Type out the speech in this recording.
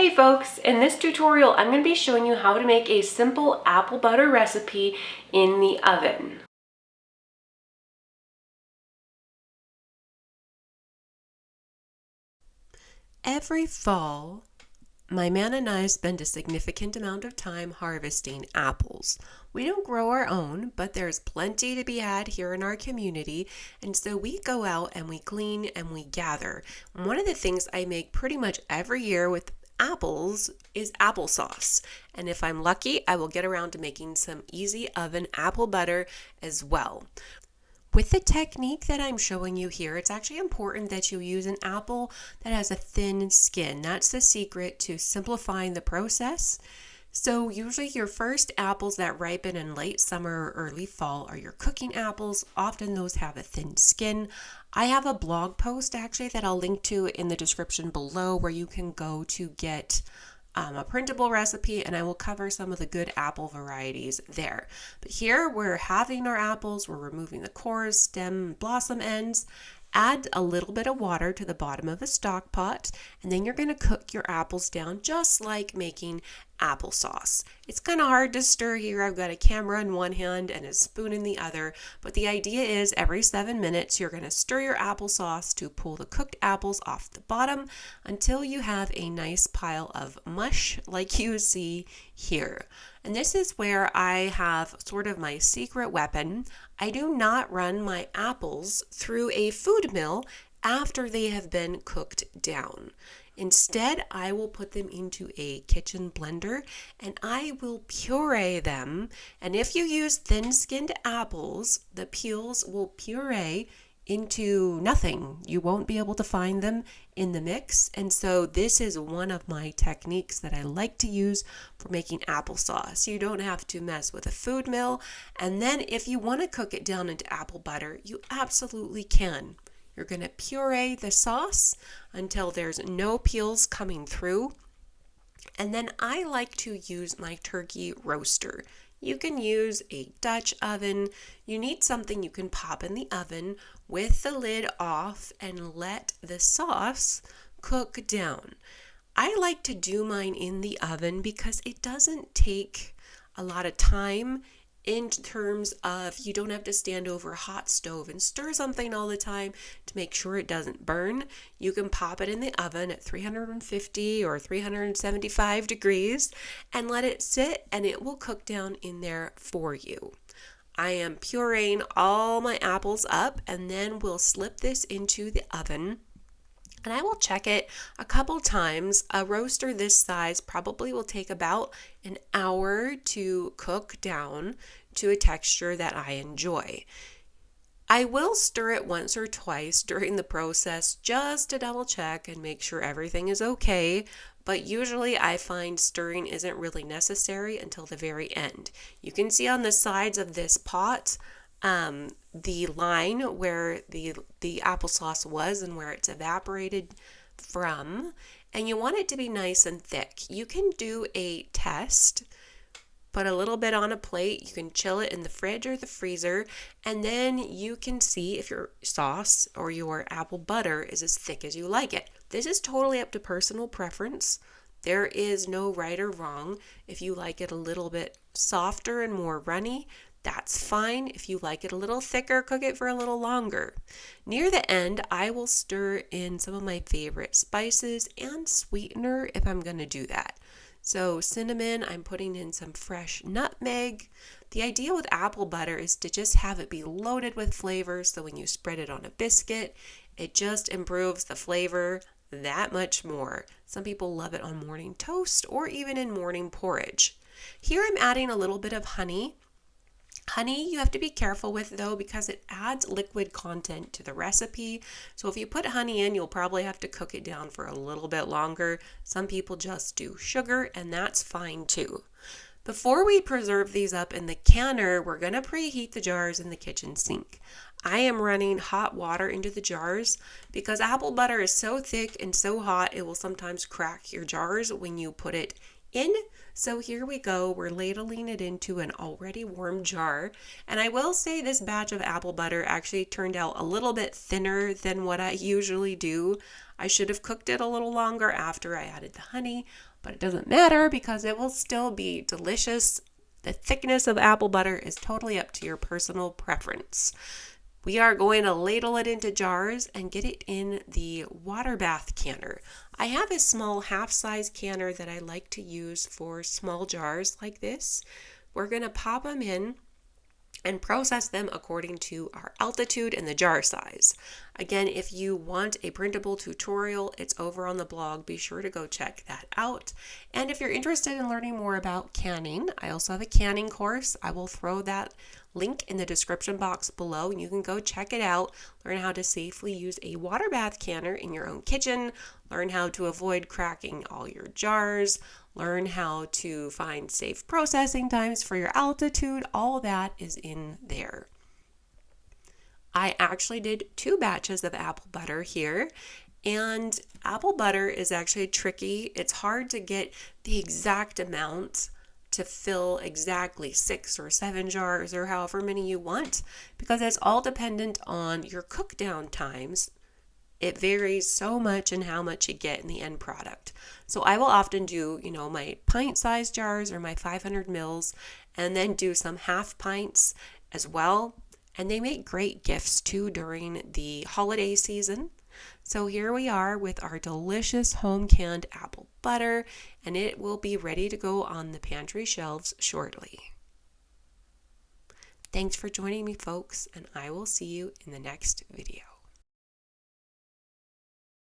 Hey folks, in this tutorial I'm going to be showing you how to make a simple apple butter recipe in the oven. Every fall, my man and I spend a significant amount of time harvesting apples. We don't grow our own, but there's plenty to be had here in our community, and so we go out and we glean and we gather. One of the things I make pretty much every year with apples is applesauce, and if I'm lucky, I will get around to making some easy oven apple butter as well. With the technique that I'm showing you here, it's actually important that you use an apple that has a thin skin. That's the secret to simplifying the process. So usually your first apples that ripen in late summer or early fall are your cooking apples. Often those have a thin skin. I have a blog post actually that I'll link to in the description below where you can go to get a printable recipe, and I will cover some of the good apple varieties there. But here we're having our apples, we're removing the cores, stem, blossom ends. Add a little bit of water to the bottom of a stock pot, and then you're going to cook your apples down just like making applesauce. It's kind of hard to stir here. I've got a camera in one hand and a spoon in the other, but the idea is every 7 minutes you're going to stir your applesauce to pull the cooked apples off the bottom until you have a nice pile of mush like you see here. And this is where I have sort of my secret weapon. I do not run my apples through a food mill after they have been cooked down. Instead, I will put them into a kitchen blender and I will puree them. And if you use thin-skinned apples, the peels will puree into nothing. You won't be able to find them in the mix. And so this is one of my techniques that I like to use for making applesauce. You don't have to mess with a food mill. And then if you want to cook it down into apple butter, you absolutely can. You're going to puree the sauce until there's no peels coming through. And then I like to use my turkey roaster. You can use a Dutch oven. You need something you can pop in the oven with the lid off and let the sauce cook down. I like to do mine in the oven because it doesn't take a lot of time in terms of you don't have to stand over a hot stove and stir something all the time to make sure it doesn't burn. You can pop it in the oven at 350 or 375 degrees and let it sit, and it will cook down in there for you. I am pureeing all my apples up, and then we'll slip this into the oven. And I will check it a couple times. A roaster this size probably will take about an hour to cook down to a texture that I enjoy. I will stir it once or twice during the process just to double check and make sure everything is okay, but usually I find stirring isn't really necessary until the very end. You can see on the sides of this pot the line where the applesauce was and where it's evaporated from, and you want it to be nice and thick. You can do a test, put a little bit on a plate, you can chill it in the fridge or the freezer, and then you can see if your sauce or your apple butter is as thick as you like it. This is totally up to personal preference. There is no right or wrong. If you like it a little bit softer and more runny, that's fine. If you like it a little thicker, cook it for a little longer. Near the end, I will stir in some of my favorite spices and sweetener if I'm going to do that. So cinnamon, I'm putting in some fresh nutmeg. The idea with apple butter is to just have it be loaded with flavors, so when you spread it on a biscuit, it just improves the flavor that much more. Some people love it on morning toast or even in morning porridge. Here I'm adding a little bit of honey. Honey you have to be careful with though because it adds liquid content to the recipe. So if you put honey in, you'll probably have to cook it down for a little bit longer. Some people just do sugar, and that's fine too. Before we preserve these up in the canner, we're going to preheat the jars in the kitchen sink. I am running hot water into the jars because apple butter is so thick and so hot it will sometimes crack your jars when you put it in. So here we go. We're ladling it into an already warm jar. And I will say this batch of apple butter actually turned out a little bit thinner than what I usually do. I should have cooked it a little longer after I added the honey, but it doesn't matter because it will still be delicious. The thickness of apple butter is totally up to your personal preference. We are going to ladle it into jars and get it in the water bath canner. I have a small half-size canner that I like to use for small jars like this. We're going to pop them in and process them according to our altitude and the jar size. Again, if you want a printable tutorial, it's over on the blog. Be sure to go check that out. And if you're interested in learning more about canning, I also have a canning course. I will throw that link in the description box below, and you can go check it out. Learn how to safely use a water bath canner in your own kitchen. Learn how to avoid cracking all your jars. Learn how to find safe processing times for your altitude. All that is in there. I actually did 2 batches of apple butter here. And apple butter is actually tricky. It's hard to get the exact amount to fill exactly 6 or 7 jars or however many you want, because it's all dependent on your cook down times. It varies so much in how much you get in the end product. So I will often do, my pint-sized jars or my 500 mils, and then do some half pints as well. And they make great gifts too during the holiday season. So here we are with our delicious home canned apple butter, and it will be ready to go on the pantry shelves shortly. Thanks for joining me, folks, and I will see you in the next video.